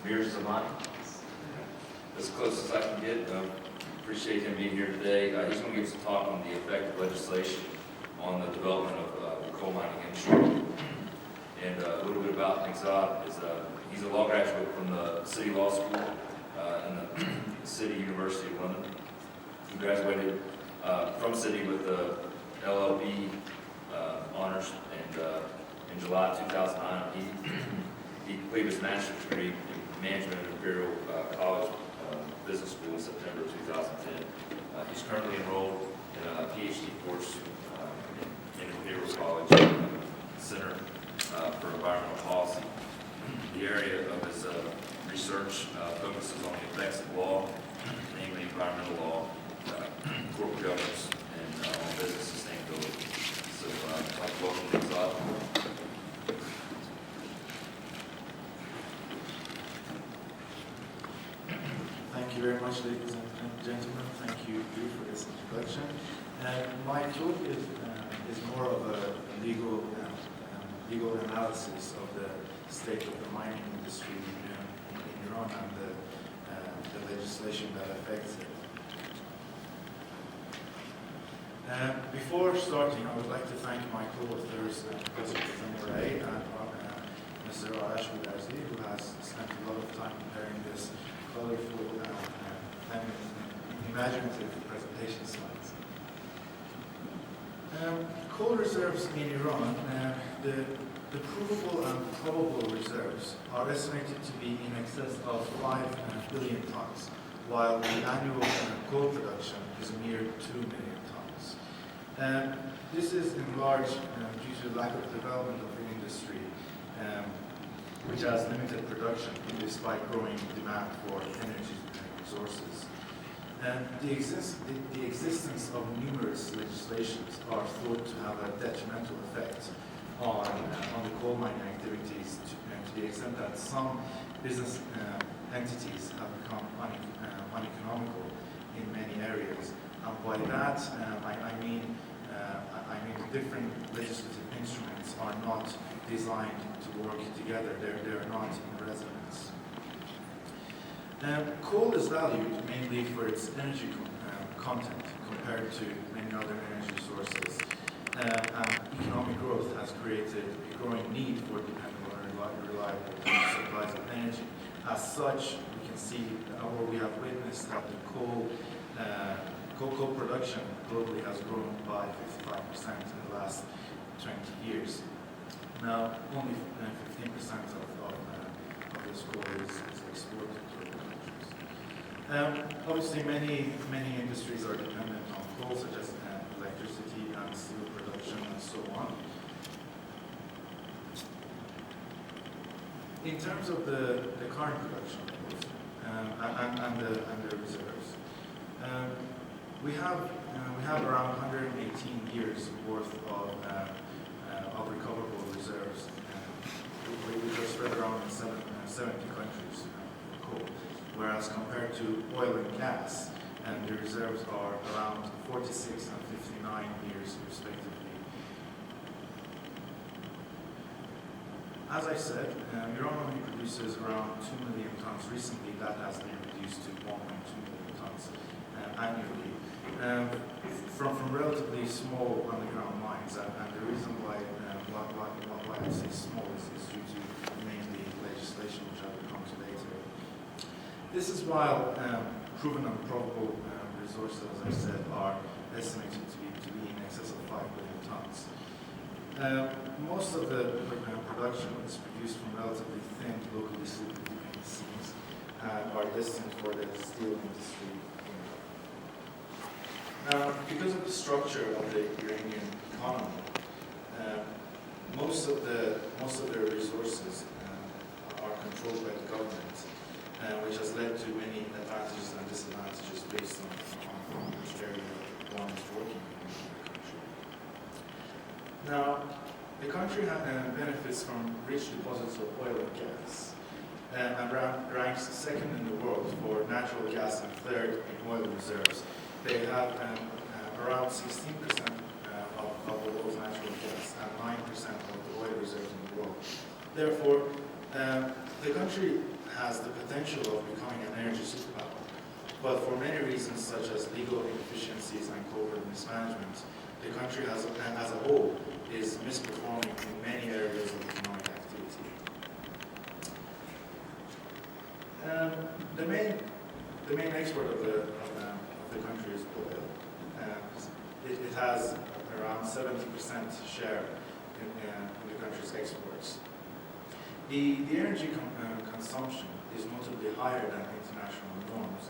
Oraee-Mirzamani. As close as I can get. Appreciate him being here today. He's going to give us a talk on the effect of legislation on the development of the coal mining industry. And a little bit about Nikzad is he's a law graduate from the City Law School in the City University of London. He graduated from City with the LLB honors, and in July 2009 he completed his master's degree in management at Imperial College Business School in September 2010. He's currently enrolled in a PhD course in Imperial College Center for Environmental Policy. The area of his research focuses on the effects of law, namely environmental law, corporate governance, and on business sustainability. So I'd like to welcome Nikzad. Thank you very much, ladies and gentlemen. Thank you for this introduction. My talk is more of a legal analysis of the state of the mining industry in Iran and the legislation that affects it. Before starting, I would like to thank my co-authors, Professor Kazem and Mr. Arash, who has spent a lot of time preparing this colorful and imaginative presentation slides. Coal reserves in Iran, the provable and probable reserves are estimated to be in excess of 5 billion tons, while the annual coal production is a mere 2 million tons. This is in large due to lack of development of the industry, which has limited production despite growing demand for energy resources. The existence of numerous legislations are thought to have a detrimental effect on the coal mining activities to the extent that some business entities have become uneconomical in many areas. And by that, I mean different legislative instruments are not designed to work together. They're not in resonance. Coal is valued mainly for its energy content compared to many other energy sources. Economic growth has created a growing need for dependable and reliable supplies of energy. As such, we can see, or we have witnessed, that the coal production globally has grown by 55% in the last 20 years. Now, only 15% of this coal is exported to other countries. Obviously, many industries are dependent on coal, such as electricity and steel production and so on. In terms of the current production levels and the reserves, we have around 118 years worth of recoverable reserves, which are spread around in 70 countries for coal, whereas compared to oil and gas, the reserves are around 46 and 59 years respectively. As I said, Iran only produces around 2 million tons. Recently, that has been reduced to 1.2 million tons annually. From relatively small underground mines, and the reason why I say small is due to mainly legislation, which I'll come to later. This is while proven and probable resources, as I said, are estimated to be in excess of 5 billion tons. Most of the production is produced from relatively thin, locally sleeping seams and are destined for the steel industry. Now, because of the structure of the Iranian economy, most of the resources are controlled by the government, which has led to many advantages and disadvantages based on which area one is working in the country. Now, the country benefits from rich deposits of oil and gas, and ranks second in the world for natural gas and third in oil reserves. They have around 16% of the world's natural gas and 9% of the oil reserves in the world. Therefore, the country has the potential of becoming an energy superpower. But for many reasons, such as legal inefficiencies and corporate mismanagement, the country as a whole is misperforming in many areas of economic activity. The main export of the country is oil. It has around 70% share in the country's exports. The energy consumption is notably higher than international norms.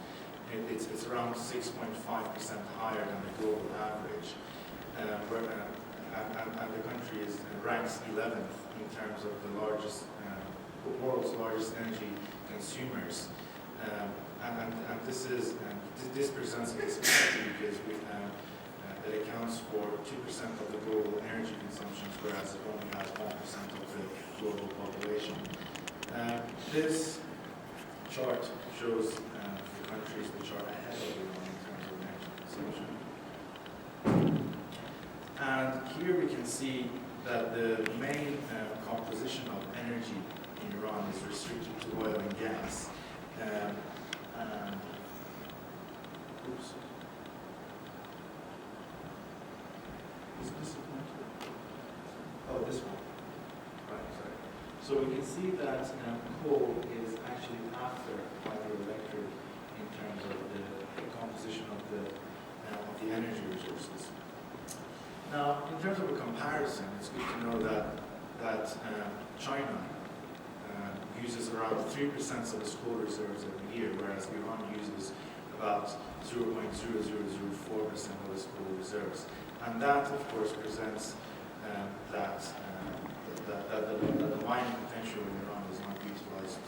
It's around 6.5% higher than the global average. And the country ranks 11th in terms of the world's largest energy consumers. And this presents a disparity because it accounts for 2% of the global energy consumption, whereas it only has 1% of the global population. This chart shows the countries which are ahead of Iran in terms of energy consumption. And here we can see that the main composition of energy in Iran is restricted to oil and gas. Oops. Is this one? Oh, this one. Right, sorry. So we can see that coal is actually after hydroelectric in terms of the composition of the energy resources. Now, in terms of a comparison, it's good to know that China uses around 3% of its coal reserves every year, whereas Iran uses about 0.0004% of its coal reserves. And that, of course, presents that the mining potential in Iran is not utilized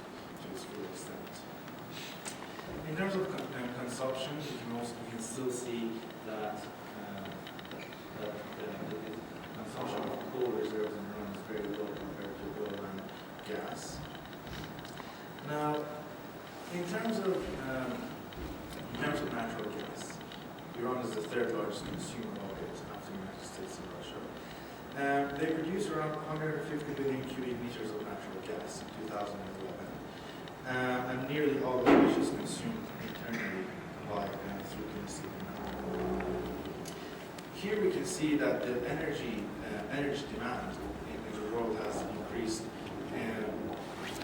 to its full extent. In terms of consumption, you can still see that the consumption of coal reserves in Iran is very low compared to oil and gas. Now, in terms of natural gas, Iran is the third largest consumer of it after the United States and Russia. They produce around 150 billion cubic meters of natural gas in 2011, and nearly all of which is consumed internally through domestic demand. Here we can see that the energy demand in the world has increased and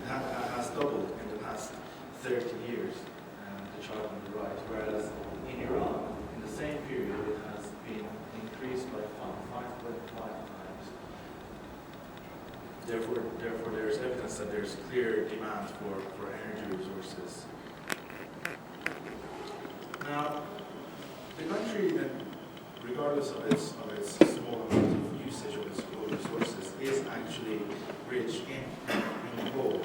has doubled in the past 30 years, the chart on the right, whereas in Iran, in the same period, it has been increased by 5.5 times. Therefore, there is evidence that there is clear demand for energy resources. Now, the country, regardless of its small amount of usage of its coal resources, is actually rich in coal,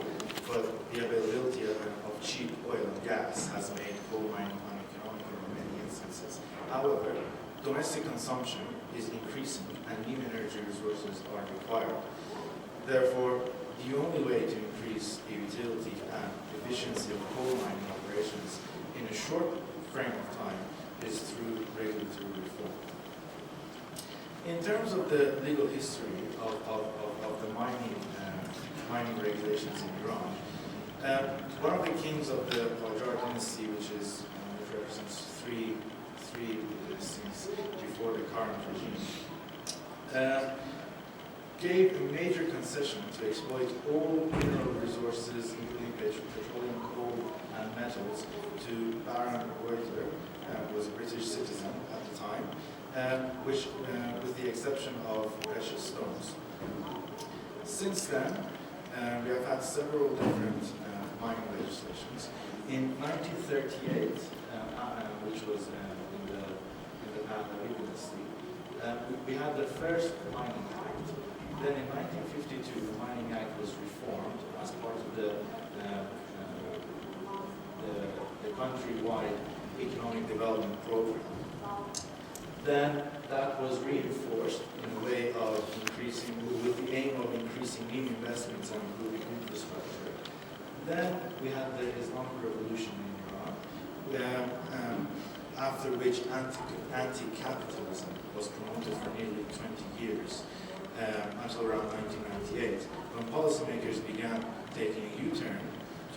but the availability of cheap oil and gas has made coal mining uneconomical in many instances. However, domestic consumption is increasing and new energy resources are required. Therefore, the only way to increase the utility and efficiency of coal mining operations in a short frame of time is through regulatory reform. In terms of the legal history of the mining regulations in Iran, one of the kings of the Qajar dynasty, which represents three dynasties before the current regime, gave a major concession to exploit all mineral resources, including petroleum, coal, and metals, to Baron Reuter, who was a British citizen at the time, which, with the exception of precious stones. Since then, we have had several different mining legislations. In 1938, which was in the Pahlavi dynasty, we had the first mining act. Then in 1952, the Mining Act was reformed as part of the countrywide economic development program. Then that was reinforced in a way of increasing, with the aim of increasing new investments and improving infrastructure. Then we had the Islamic Revolution in Iran, after which anti-capitalism was promoted for nearly 20 years. Until around 1998, when policymakers began taking a U-turn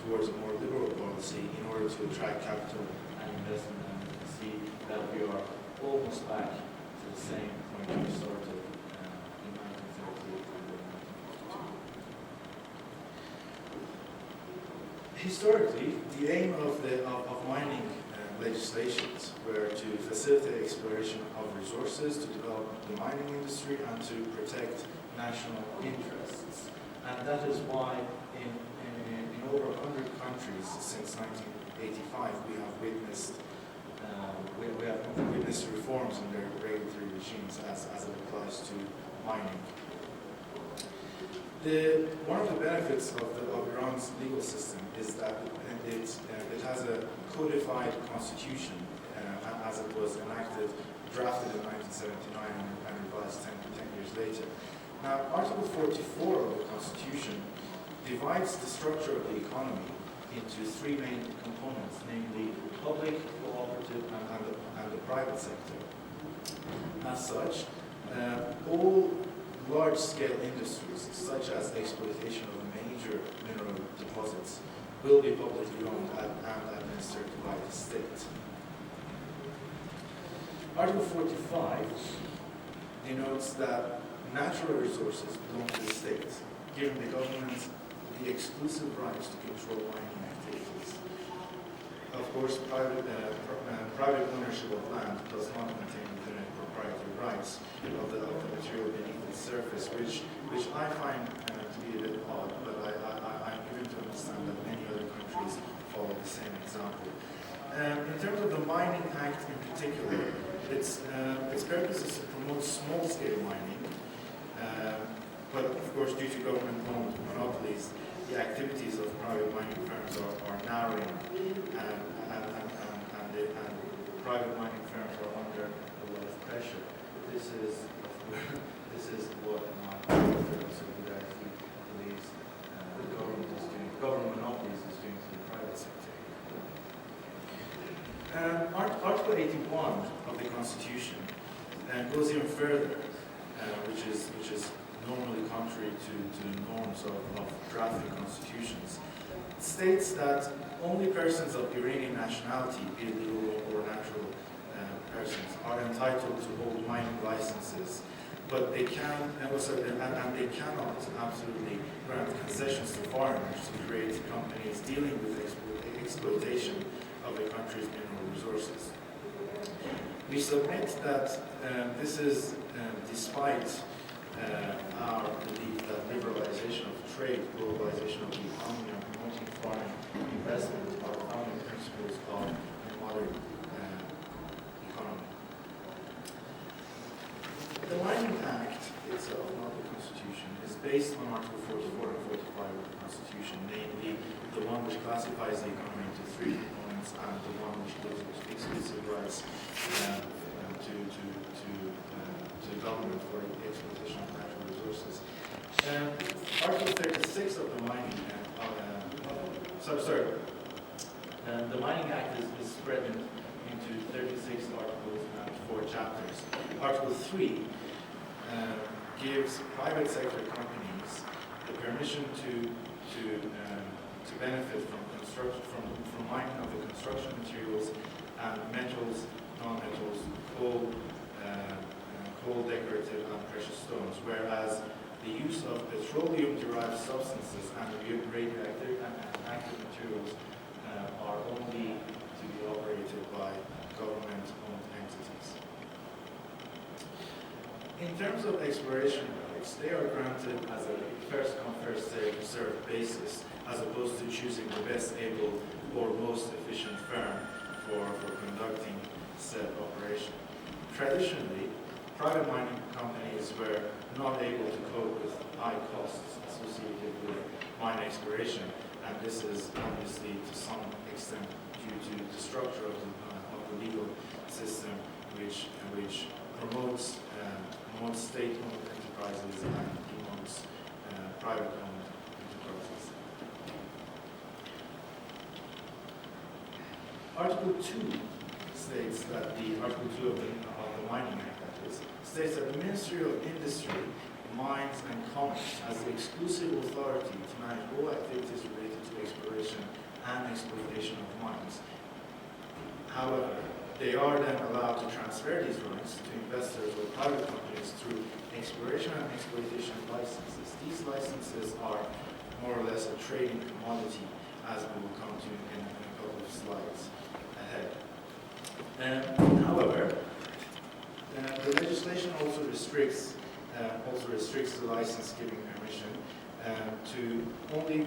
towards a more liberal policy in order to attract capital and investment. And you can see that we are almost back to the same point we started in 1938 and 1952. Historically, the aim of mining legislations were to facilitate exploration of resources, to develop the mining industry, and to protect national interests. And that is why in over 100 countries since 1985 we have witnessed reforms in their regulatory regimes as it applies to mining. One of the benefits of Iran's legal system is that it has a codified constitution as it was drafted in 1979 and revised 10 years later. Now, Article 44 of the Constitution divides the structure of the economy into three main components, namely the public, cooperative, and the private sector. As such, all large-scale industries, such as exploitation of major mineral deposits, will be publicly owned and administered by the state. Article 45 denotes that natural resources belong to the state, giving the government the exclusive rights to control mining activities. Of course, private ownership of land does not contain infinite proprietary rights of the material beneath its surface, which I find to be a bit odd, but I'm given to understand that many other countries follow the same example. In terms of the Mining Act in particular, its purpose is to promote small-scale mining, but of course, due to government-owned monopolies, the activities of private mining firms are narrowing, and private mining firms are under a lot of pressure. This is what my Goodarzi believes the government is doing. Government monopolies is doing to the private sector. Article 81 of the Constitution goes even further, which is normally contrary to the norms of drafting constitutions. It states that only persons of Iranian nationality, be it legal or natural persons, are entitled to hold mining licenses, but they can and they cannot absolutely grant concessions to foreigners to create companies dealing with exploitation of the country's mineral resources. We submit that this is despite our belief that liberalization of trade, globalization of the economy, and promoting foreign investment are the founding principles of a modern economy. The Mining Act itself, not the Constitution, is based on Article 44 and 45 of the Constitution, namely the one which classifies the economy into three components and the one which gives exclusive rights to the government for the exploitation of natural resources. Article 36 of the Mining the Mining Act is spread into 36 articles and 4 chapters. Article 3 gives private sector companies the permission to benefit from mining of the construction materials and metals, non-metals, coal, decorative, and precious stones, whereas the use of petroleum-derived substances and radioactive and active materials are only to be operated by government-owned entities. In terms of exploration rights, they are granted as a first-come, first-served basis, as opposed to choosing the best able or most efficient firm for conducting said operation. Traditionally, private mining companies were not able to cope with high costs associated with mine exploration, and this is obviously to some extent due to the structure of the legal system, which promotes state-owned enterprises and promotes private-owned enterprises. Article 2 states that Article 2 of the Mining Act, that is, states that the Ministry of Industry Mines and Commerce as the exclusive authority to manage all activities related to exploration and exploitation of mines. However, they are then allowed to transfer these rights to investors or private companies through exploration and exploitation licenses. These licenses are more or less a trading commodity, as we will come to in a couple of slides ahead. However, the legislation also restricts the license-giving permission to only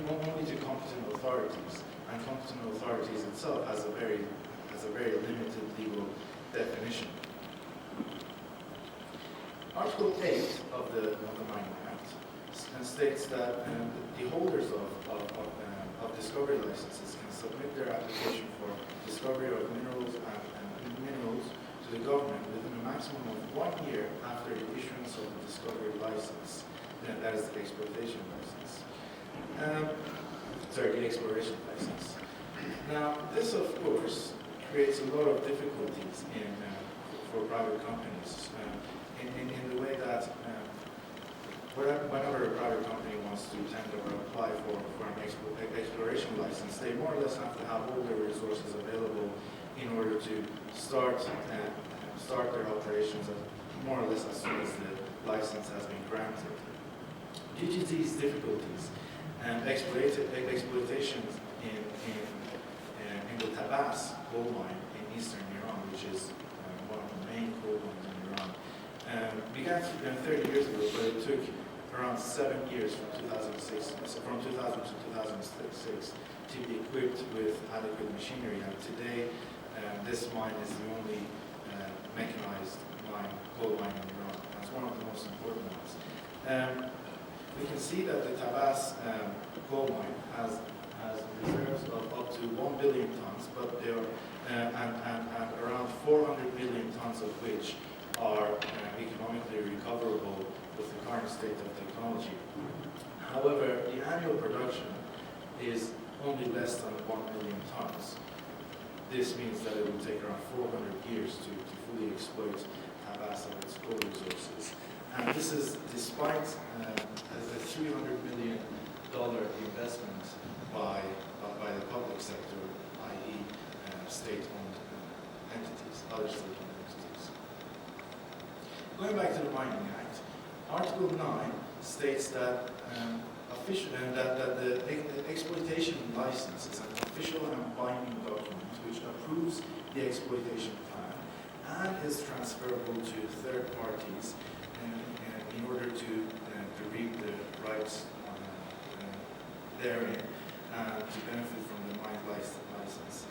to competent authorities, and competent authorities itself has a very limited legal definition. Article 8 of the Mining Act states that the holders of discovery licenses can submit their application for discovery of minerals and minerals to the government within a maximum of 1 year after the issuance of the discovery license. That is the exploitation license. The exploration license. Now, this of course creates a lot of difficulties for private companies in the way that whenever a private company wants to tender or apply for an exploration license, they more or less have to have all their resources available in order to start their operations more or less as soon as the license has been granted. Due to these difficulties, exploitations in the Tabas gold mine in eastern Iran, which is one of the main gold mines in Iran, began 30 years ago, but it took around 7 years from 2000 to 2006 to be equipped with adequate machinery. And today, this mine is the only mechanized gold mine in Iran. It's one of the most important ones. We can see that the Tabas gold mine has reserves of up to 1 billion tons, but there are and around 400 million tons of which are economically recoverable with the current state of technology. However, the annual production is only less than 1 million tons. This means that it will take around 400 years to fully exploit Tabas of its gold resources. And this is despite a $300 million investment by the public sector, i.e. State-owned entities, other state-owned entities. Going back to the Mining Act, Article 9 states that the exploitation license is an official and binding document which approves the exploitation plan and is transferable to third parties in order to reap the rights therein to benefit from the mine license.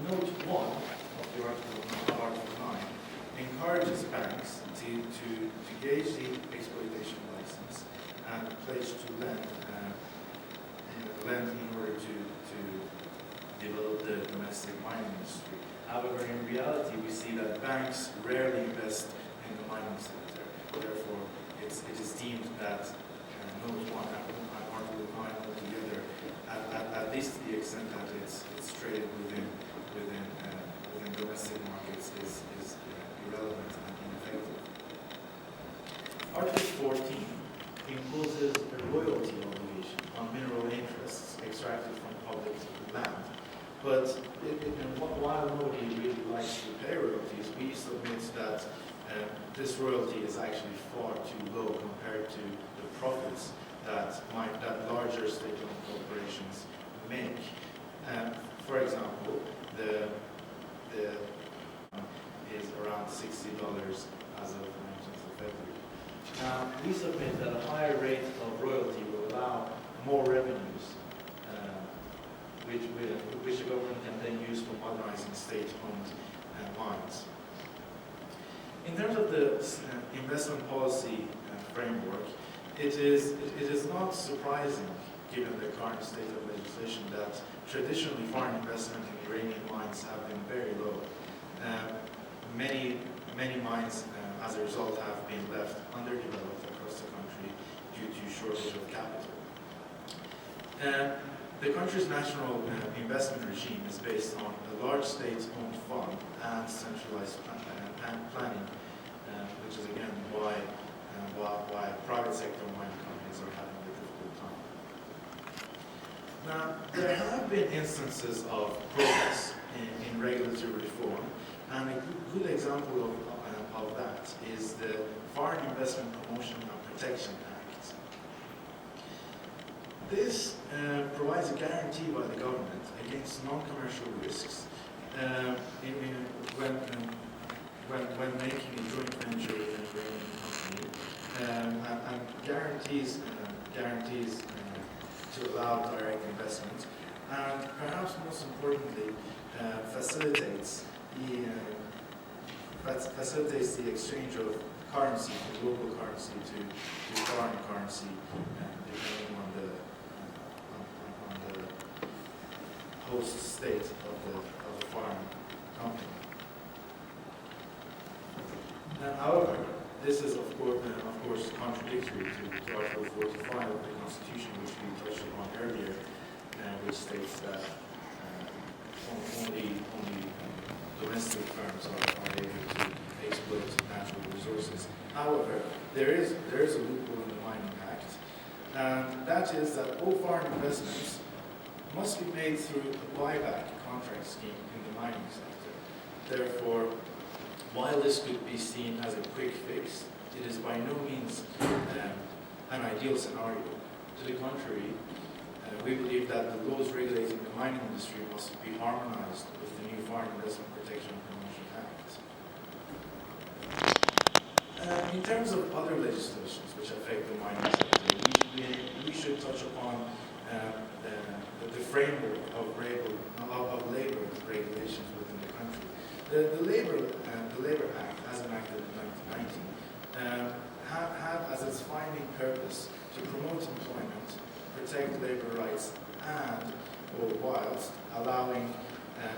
Note 1 of the Article 9 encourages banks to gauge the exploitation license and pledge to lend in order to develop the domestic mining industry. However, in reality, we see that banks rarely invest in the mining sector. Therefore, it is deemed that Note 1 and Article 9 altogether, at least to the extent that it's traded within domestic markets, is irrelevant and ineffective. Article 14 imposes a royalty obligation on mineral interests extracted from public land. But while nobody really likes to pay royalties, we submit that this royalty is actually far too low compared to the profits that larger state-owned corporations make. For example, the is around $60 as of the 19th of February. Now, we submit that a higher rate of royalty will allow more revenues, which the government can then use for modernizing state-owned mines. In terms of the investment policy framework, it is not surprising, given the current state of legislation, that traditionally foreign investment in Iranian mines have been very low. Many mines, as a result, have been left underdeveloped across the country due to shortage of capital. The country's national investment regime is based on a large state-owned fund and centralized planning, which is again why private there have been instances of progress in regulatory reform, and a good example of that is the Foreign Investment Promotion and Protection Act. This provides a guarantee by the government against non-commercial risks when making a joint venture with an Iranian company, and guarantees to allow direct investment, and perhaps most importantly, facilitates the exchange of currency, from local currency to foreign currency, depending on the host state of the foreign company. However, this is of course contradictory to Article 45 of the Constitution, which we touched upon earlier, which states that only domestic firms are able to exploit natural resources. However, there is a loophole in the Mining Act, and that is that all foreign investments must be made through a buyback contract scheme in the mining sector. Therefore, while this could be seen as a quick fix, it is by no means an ideal scenario. To the contrary, we believe that the laws regulating the mining industry must be harmonized with the new Foreign Investment Protection and Promotion Act. In terms of other legislations which affect the mining sector, we should touch upon the framework of labor regulations within the country. The Labor Act, as enacted in 1990, had as its finding purpose to promote employment, protect labor rights, and, whilst allowing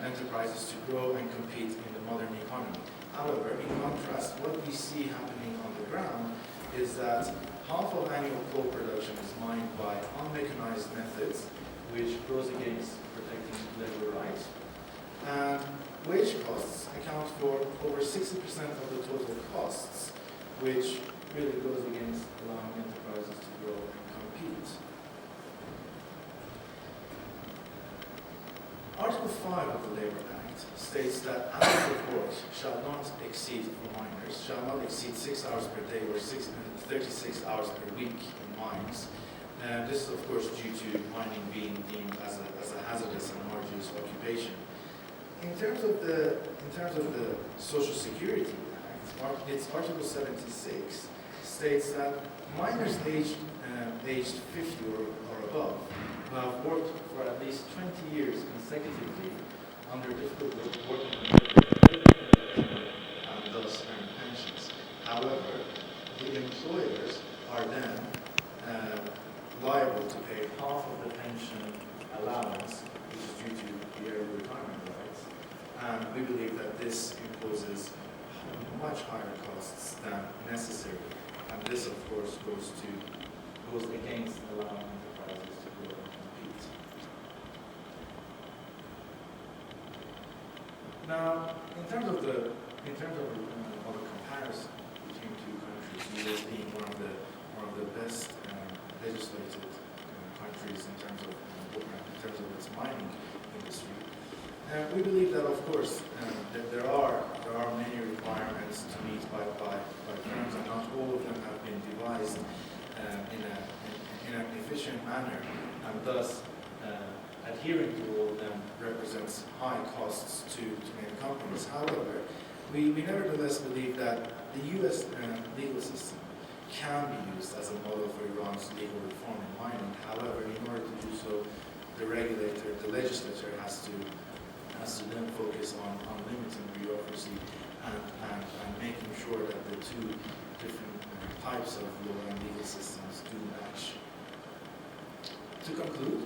enterprises to grow and compete in the modern economy. However, in contrast, what we see happening on the ground is that half of annual coal production is mined by unmechanized methods, which goes against protecting labor rights, and wage costs account for over 60% of the total costs, which really goes against allowing enterprises to grow and compete. Article 5 of the Labor Act states that annual report shall not exceed, for miners, shall not exceed 6 hours per day or 36 hours per week in mines. This is, of course, due to mining being deemed as a hazardous and arduous occupation. In terms of the Social Security Act, its Article 76 states that miners aged 50 or above who have worked for at least 20 years consecutively under difficult working conditions and thus earn pensions. However, the employers are then liable to pay half of the pension allowance, which is due to the early retirement rights. And we believe that this imposes much higher costs than necessary. And this, of course, goes against allowing enterprises to grow and compete. Now, in terms of the comparison between two countries, US being one of the best legislated countries in terms of its mining industry, we believe that, of course, that there are many requirements to meet by firms, and not all of them have been devised in an efficient manner, and thus adhering to all of them represents high costs to many companies. However, we nevertheless believe that the U.S. legal system can be used as a model for Iran's legal reform in mining. However, in order to do so, the legislature has to then focus on limiting bureaucracy and making sure that the two different types of law and legal systems do match. To conclude,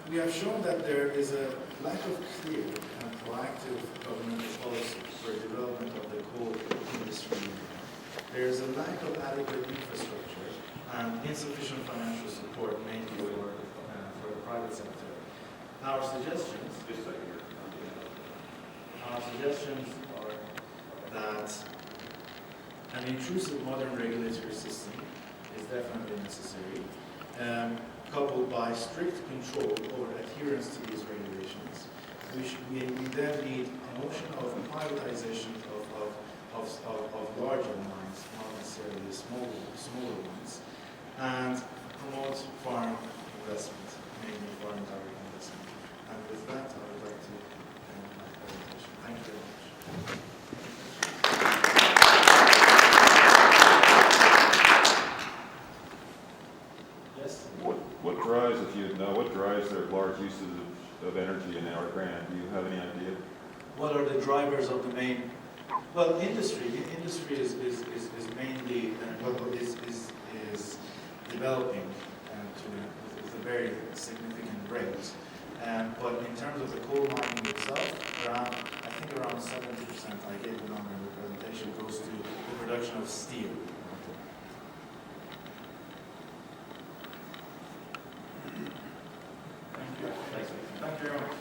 we have shown that there is a lack of clear and proactive governmental policy for development of the coal industry. There is a lack of adequate infrastructure and insufficient financial support, mainly for the private sector. Our suggestions are that an intrusive modern regulatory system is definitely necessary. coupled by strict control over adherence to these regulations, we then need promotion of privatization of larger mines, not necessarily the smaller ones, and promote foreign investment, mainly foreign direct investment. And with that, I would like to end my presentation. Thank you very much. Yes? What drives, if you know, what drives their large uses of energy in our grant? Do you have any idea? What are the drivers of the main? Well, industry is mainly is developing with a very significant rate. But in terms of the coal mining itself, I think around 70%, I gave the number in the presentation, goes to the production of steel. Thank you. Thank you very much.